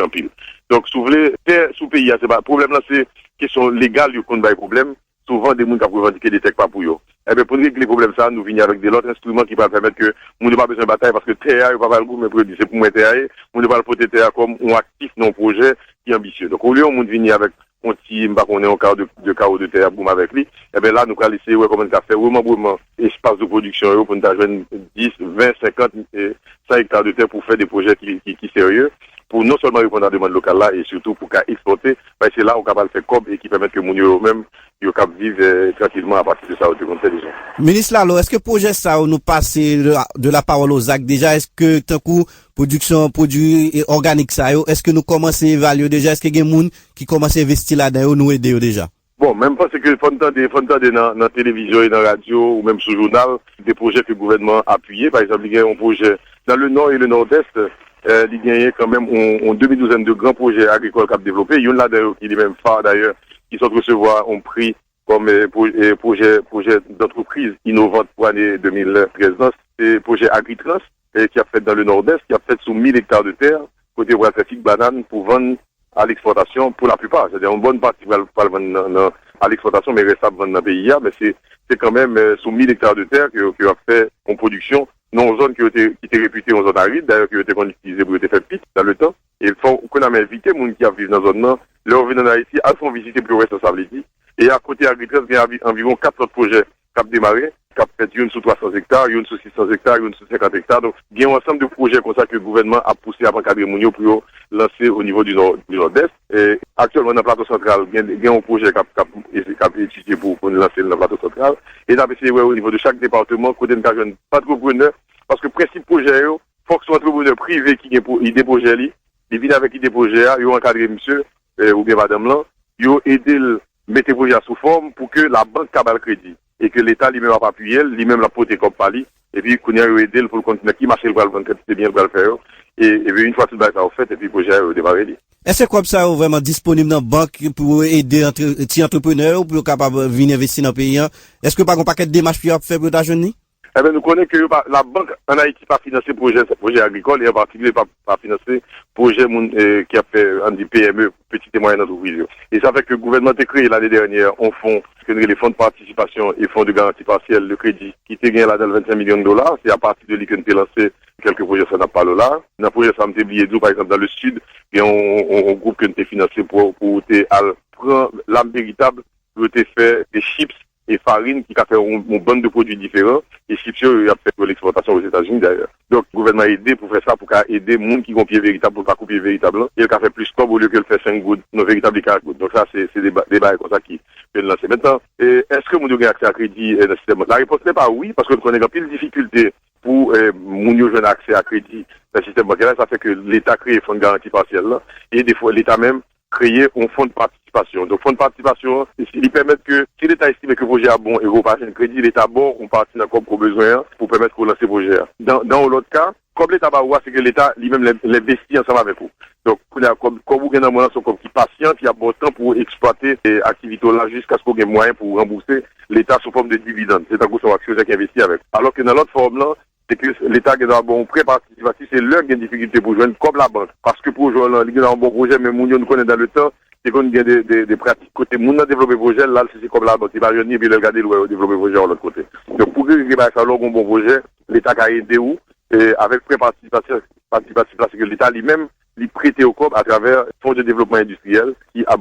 en pile. Donc, si vous voulez, terre sous pays, c'est pas, problème là, c'est question légale, il y a un problème. Souvent, des gens qui ont revendiqué des textes pas pour eux. Eh bien, pour régler les problèmes, ça, nous venons avec des autres instruments qui peuvent permettre que nous n'avons pas besoin de bataille parce que terre, il n'y a pas le goût, mais produit, c'est pour moi terre, nous ne pas le porter terre comme un actif, non projet qui est ambitieux. Donc, au lieu, on venir avec un petit, on est en cas de chaos de terre, boum avec lui, eh bien, là, nous allons laisser, comment on fait, vraiment, espace de production, pour nous avoir 10, 20, 50, 100 hectares de terre pour faire des projets qui sérieux. Pour non seulement répondre à la demande locale là, et surtout pour exporter, parce que c'est là où on est capable de faire comme et qui permettent que les gens eux-mêmes vivent tranquillement à partir de ça, au second déjà. Ministre Lalo, est-ce que le projet ça nous passe de la parole aux actes déjà? Est-ce que tant coup production produits organiques ça, est-ce que nous commençons à évaluer déjà? Est-ce qu'il y a des gens qui commencent à investir là-dedans, nous aider déjà? Bon, même pas c'est que faut entendre dans la télévision et dans la radio ou même sur le journal des projets que le gouvernement a appuyés. Par exemple, il y a un projet dans le nord et le nord-est. Il y a quand même en 2012 de grands projets agricoles qui ont développé. Il y en a d'ailleurs qui est même phare d'ailleurs, qui sont recevoir un prix comme projet d'entreprise innovante pour l'année 2013. C'est projet Agritrans qui a fait dans le nord-est, qui a fait sous 1000 hectares de terre, côté Ouest-Afrique banane pour vendre à l'exportation pour la plupart. C'est-à-dire une bonne partie va vendre à l'exportation, mais reste à vendre dans le pays. Mais c'est quand même sous 1000 hectares de terre qui a fait en production. Non, en zone qui était réputée en zone aride, d'ailleurs, qui était utilisée pour être fait pite dans le temps. Et il faut qu'on a invité les gens qui vivent dans la zone là, leur venir en Haïti, à font visiter pour le responsabilité. Et à côté agricole, il y a environ 4 autres projets qui ont démarré, qui ont fait une sous 300 hectares, une sous 600 hectares, une sous 50 hectares. Donc, il y a un ensemble de projets comme ça que le gouvernement a poussé à encadrer Mounio pour lancer au niveau du nord-est. Et actuellement, dans le plateau central, il y a un projet qui a été étudié pour lancer dans le plateau central. Et là, c'est au niveau de chaque département, côté de pas trop preneur. Parce que le principe projet, il faut que ce soit un entrepreneur privé qui ait des projets, il vient avec des projets, il a encadré monsieur, ou bien madame là, il a aidé le mettre les projets sous forme pour que la banque cabale crédit. Et que l'État lui-même a appuyé, lui-même l'a porté comme pali, et puis qu'on a aidé pour le continuer, qui marche le vendre, c'est bien le faire, et puis une fois tout le ça fait, et puis le projet a démarré. Est-ce que comme ça, vraiment disponible dans la banque pour aider les entrepreneurs, ou pour capable de venir investir dans le pays? Est-ce que par un paquet de démarches pour faire pour l'argent? Eh bien, nous connaissons que la banque en Haïti pas financé projet agricole et en particulier pas financé projet qui a fait des PME, petites et moyennes entreprises. Et ça fait que le gouvernement a créé l'année dernière un fonds, les fonds de participation et fonds de garantie partielle de crédit, qui était gagné là dans 25 millions de dollars. C'est à partir de lui qu'on a lancé quelques projets, ça n'a pas là. Dans le projet, ça m'a oublié par exemple, dans le sud, il y a un groupe qui a été financé pour prendre l'âme véritable, pour faire des chips et farine qui a fait une bande de produits différents et chips il a fait l'exportation aux États-Unis d'ailleurs. Donc le gouvernement a aidé pour faire ça, pour aider les gens qui ont pied véritable pour pas couper véritable et il a fait plus comme au lieu que le faire 5 gouttes, non véritable 4 gouttes. Donc ça c'est des débats comme ça qui peuvent lancer. Maintenant, est-ce que nous avons accès à crédit dans le système? La réponse n'est pas oui, parce que nous connaissons plus de difficultés pour nous donner accès à crédit dans le système bancaire. Ça fait que l'État crée un fonds de garantie partielle là, et des fois l'État même créer un fonds de participation. Donc, fonds de participation, il permet que, si l'État estime que le projet est bon et vous passez un crédit, l'État bon, on partit d'un comme besoin pour permettre de lancer le projet. Dans l'autre cas, comme l'État va voir, c'est que l'État lui-même l'investit ensemble avec vous. Donc, comme vous avez un moyen comme qui patiente, il y a bon temps pour exploiter ces activités-là jusqu'à ce qu'on ait moyen pour rembourser l'État sous forme de dividendes. C'est un coup son actionnaire qui investit avec. Alors que dans l'autre forme-là, c'est que l'État qui est dans un bon prêt participatif, c'est leur qui a une difficulté pour joindre comme la banque. Parce que pour joindre, il y a un bon projet, mais nous nous connaissons dans le temps, c'est qu'on a des pratiques côté, nous avons développé le projet, là, c'est comme la banque, il va venir, puis le regarder, le développer le projet de l'autre côté. Donc, pour que il va faire un bon projet, l'État a aidé où, et avec prêt participatif, c'est que l'État lui-même, lui prêter au COP à travers le Fonds de développement industriel qui a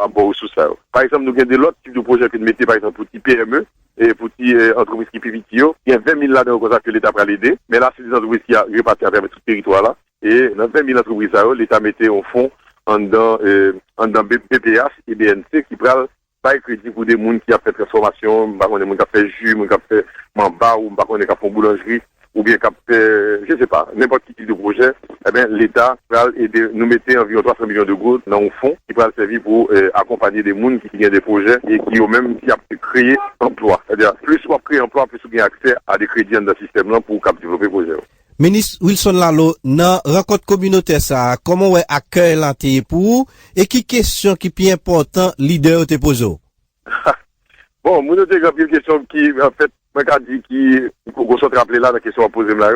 bon sous ça. Par exemple, nous avons des autres types de projets que nous mettons, par exemple, pour les PME et pour les entreprises qui peuvent il y a 20 000 là-dedans que l'État va l'aider. Mais là, c'est des entreprises qui ont réparti à travers tout le territoire là. Et dans 20 000 entreprises là, l'État mettait au fond en dans BPH et BNC qui prennent pas crédit pour des gens qui ont fait transformation, des gens qui ont fait jus, des gens qui ont fait mamba ou des gens qui ont fait boulangerie. Ou bien je sais pas, n'importe quel type de projet, eh bien, l'État va aider, nous mettre environ 300 millions de gouttes dans un fonds qui va servir pour accompagner des gens qui ont des projets et qui ont même qui a créé emploi. C'est-à-dire, plus on crée emploi, plus on a accès à des crédits dans le système là pour développer le projet. Ministre Wilson Lalo, dans rencontre communautaire ça, comment ouais accueil l'anté pour et qui question qui est important leader te pose? Bon, moi, j'ai une question qui, en fait, moi qu'a dit qui qu'on soit rappelé là dans la question à poser là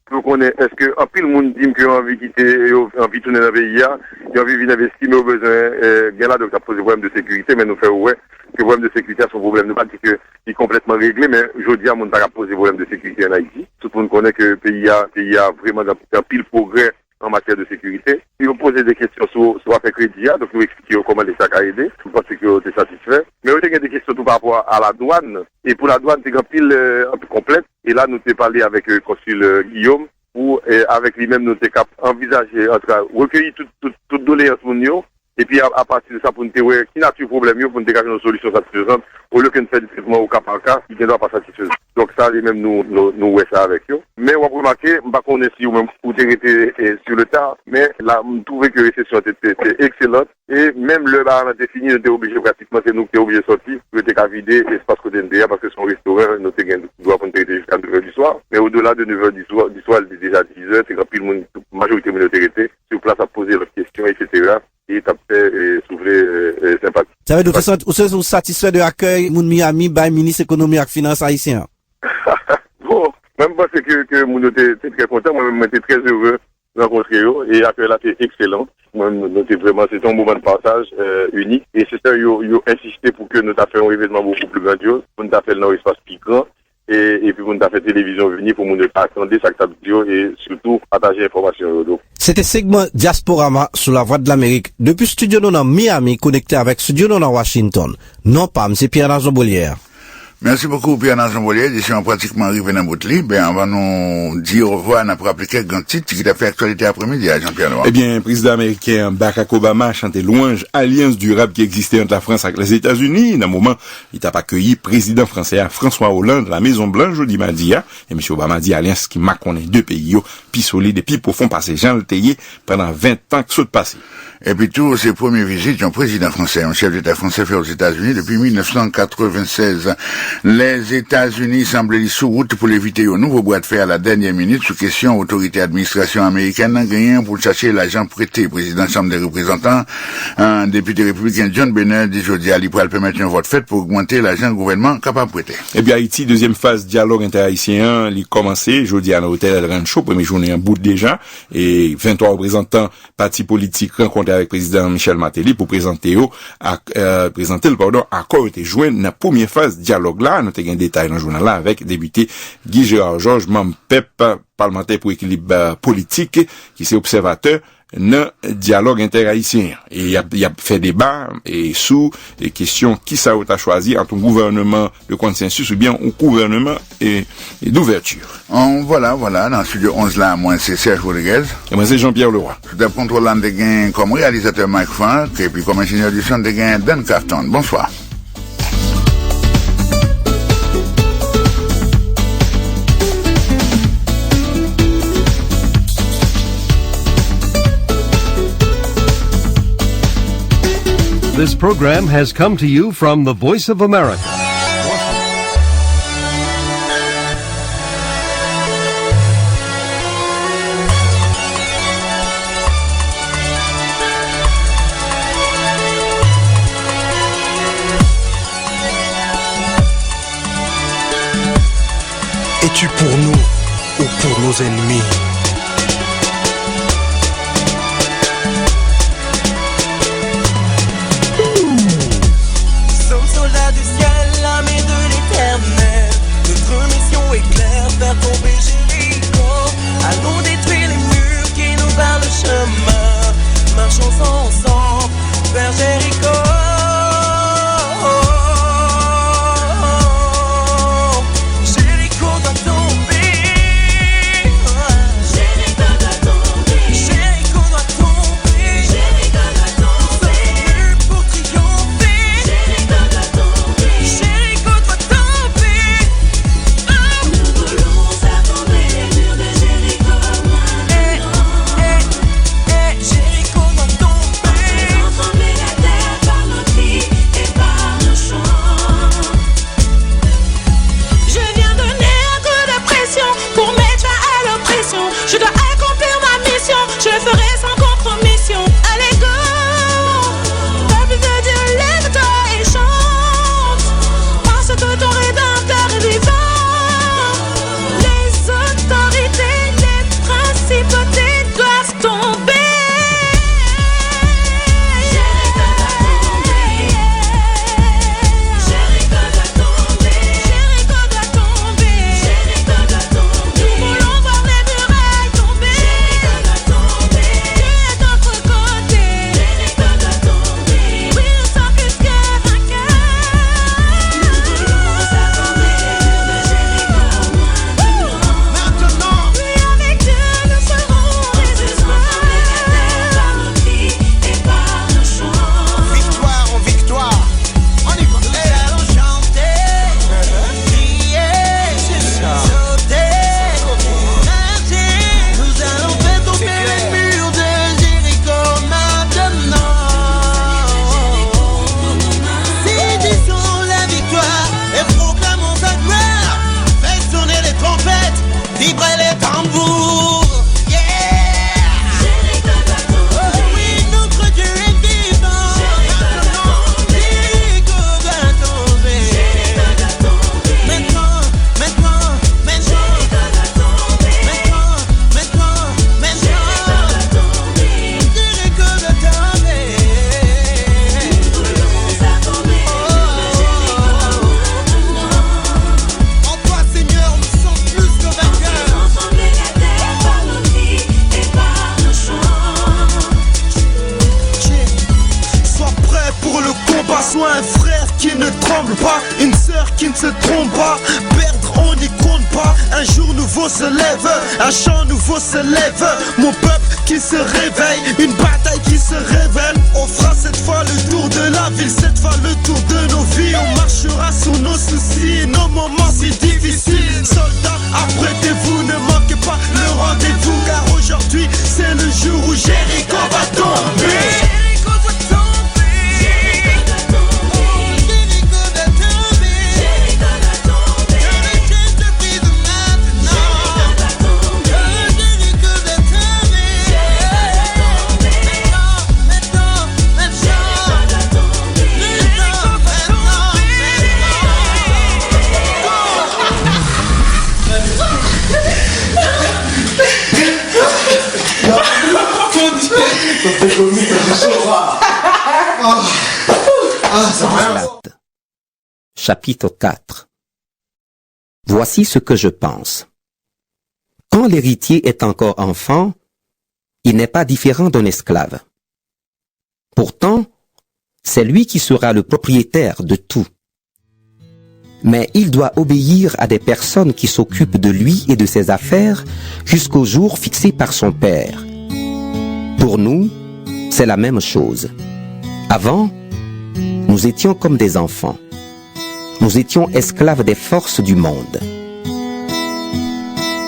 pour qu'on est-ce que en pile monde dit que envie quitter envie tourner dans le pays a envie venir investir mais au besoin bien là donc ça pose problème de sécurité mais nous fait ouais que problème de sécurité son problème nous pas dire que il est complètement réglé mais aujourd'hui on pas poser problème de sécurité en Haïti tout le monde connaît que le pays a vraiment un pile progrès en matière de sécurité. Ils ont posé des questions sur affaire crédit, donc nous expliquons comment l'État a aidé, je pense que vous êtes satisfait. Mais aussi, il y a des questions tout par rapport à la douane. Et pour la douane, c'est un pile un peu complète. Et là, nous avons parlé avec le consul Guillaume, où avec lui-même, nous avons envisagé, en tout cas, recueillir toute doléance pour nous. Et puis, à partir de ça, pour nous dire, qui n'a-t-il problème, pour nous dégager une solution satisfaisante, au lieu que nous fassions des traitements au cas par cas, qui ne doit pas satisfaire. Donc, ça, lui-même, nous, ouais, ça avec eux. Mais, on va remarquer, par contre, si ou même, vous été sur le tas, mais là, on trouvait que la récession était excellente. Et même le bar, on a fini, on était obligé, pratiquement, c'est nous qui étions obligés de sortir, pour être qu'à vider l'espace côté NDA, parce que son restaurant, nous doit être jusqu'à 9h du soir. Mais au-delà de 9h du soir, il est déjà 10h, c'est quand plus le monde, majorité de l'autorité, sur place à poser leurs questions, etc. Et t'as fait souffler sympathie. Ça veut dire que vous êtes satisfait de l'accueil Moun Miami by ministre économie et finance haïtien? Bon, même parce que Moun était très content, moi-même j'étais très heureux de rencontrer eux et l'accueil là c'était excellent. Moi-même c'était un moment de partage unique et c'est ça ils ont insisté pour que nous fassions un événement beaucoup plus grandiose, pour nous faire dans l'espace plus grand. Et puis, on a fait télévision venir pour nous attendre ça que vidéo et surtout partager l'information. C'était segment Diasporama sur la Voix de l'Amérique. Depuis studio dans Miami, connecté avec studio dans Washington. Non pas, c'est Pierre-Jean Bollière. Merci beaucoup, Pierre-Jean Bollière. Ici, on pratiquement arrivé dans Boutli. On va nous dire au revoir, on a rappelé quelques grands titres qui t'a fait actualité après-midi à Jean-Pierre Noir. Eh bien, président américain Barack Obama a chanté louange alliance durable qui existait entre la France et les États-Unis. Dans un moment, il t'a pas accueilli président français François Hollande, la Maison Blanche, jeudi mardi, et M. Obama dit alliance qui marque on est deux pays, puis solide et puis profond parce que Jean le Théier pendant 20 ans que ça passé. Et puis tout, ses premières visites, un président français, un chef d'État français fait aux États-Unis depuis 1996. Les États-Unis semblent sous route pour éviter un nouveau bras de fer à la dernière minute sous question autorité administration américaine rien pour chercher l'agent prêté. Président de la Chambre des représentants, un député républicain John Boehner dit jeudi à l'Ipral permettre un vote fait pour augmenter l'agent gouvernement capable de prêter. Eh bien, Haïti, deuxième phase dialogue interhaïtien, il commencé jeudi à l'hôtel El Rancho, première journée en bout déjà, et 23 représentants partis politiques rencontrés avec président Michel Martelly pour présenter accord était joint dans la première phase dialogue là, nous avons un détail dans le journal là avec député Guy Gérard Georges, membre PEP, parlementaire pour équilibre politique, qui est observateur dans dialogue interhaïtien. Et il y a fait débat et sous les questions qui ça a choisi entre un gouvernement de consensus ou bien un gouvernement et d'ouverture. Voilà, dans le studio 11 là, moi c'est Serge Rodriguez. Et moi c'est Jean-Pierre Leroy. Sous le contrôle de gain comme réalisateur Mike Frank et puis comme ingénieur du son de gain Dan Carton. Bonsoir. This program has come to you from the Voice of America. Es-tu pour nous ou pour nos ennemis? Ensemble vers Jéricho. Jéricho doit tomber. qui ne tremble pas, une sœur qui ne se trompe pas. Perdre on n'y compte pas, un jour nouveau se lève, un chant nouveau se lève. Mon peuple qui se réveille, une bataille qui se révèle. On fera cette fois le tour de la ville, cette fois le tour de nos vies. On marchera sur nos soucis, nos moments si difficiles. Soldats, apprêtez-vous, ne manquez pas le rendez-vous, car aujourd'hui c'est le jour où Jéricho va tomber. Chapitre 4. Voici ce que je pense. Quand l'héritier est encore enfant, il n'est pas différent d'un esclave. Pourtant, c'est lui qui sera le propriétaire de tout. Mais il doit obéir à des personnes qui s'occupent de lui et de ses affaires jusqu'au jour fixé par son père. Pour nous, c'est la même chose. Avant, nous étions comme des enfants. Nous étions esclaves des forces du monde.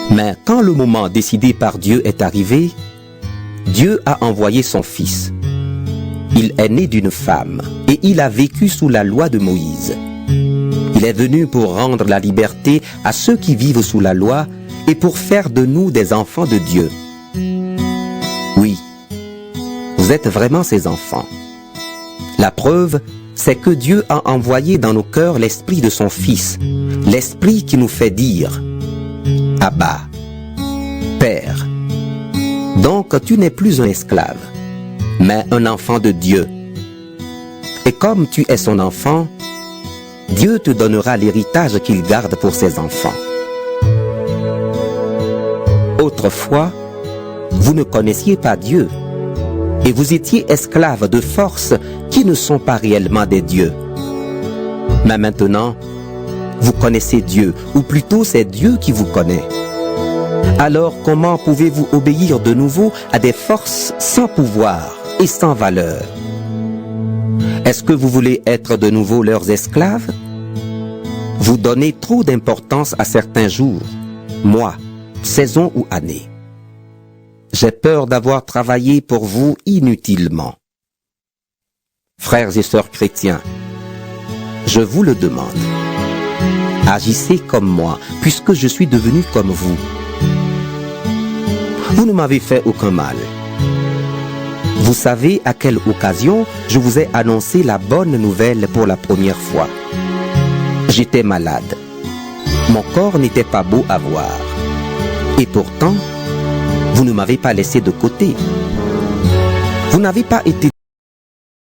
Mais quand le moment décidé par Dieu est arrivé, Dieu a envoyé son Fils. Il est né d'une femme et il a vécu sous la loi de Moïse. Il est venu pour rendre la liberté à ceux qui vivent sous la loi et pour faire de nous des enfants de Dieu. Oui, vous êtes vraiment ses enfants. La preuve, c'est que Dieu a envoyé dans nos cœurs l'esprit de son Fils, l'esprit qui nous fait dire « Abba, Père ». Donc tu n'es plus un esclave, mais un enfant de Dieu. Et comme tu es son enfant, Dieu te donnera l'héritage qu'il garde pour ses enfants. Autrefois, vous ne connaissiez pas Dieu, et vous étiez esclaves de forces qui ne sont pas réellement des dieux. Mais maintenant, vous connaissez Dieu, ou plutôt c'est Dieu qui vous connaît. Alors comment pouvez-vous obéir de nouveau à des forces sans pouvoir et sans valeur? Est-ce que vous voulez être de nouveau leurs esclaves? Vous donnez trop d'importance à certains jours, mois, saisons ou années. J'ai peur d'avoir travaillé pour vous inutilement. Frères et sœurs chrétiens, je vous le demande. Agissez comme moi, puisque je suis devenu comme vous. Vous ne m'avez fait aucun mal. Vous savez à quelle occasion je vous ai annoncé la bonne nouvelle pour la première fois. J'étais malade. Mon corps n'était pas beau à voir. Et pourtant, vous ne m'avez pas laissé de côté. Vous n'avez pas été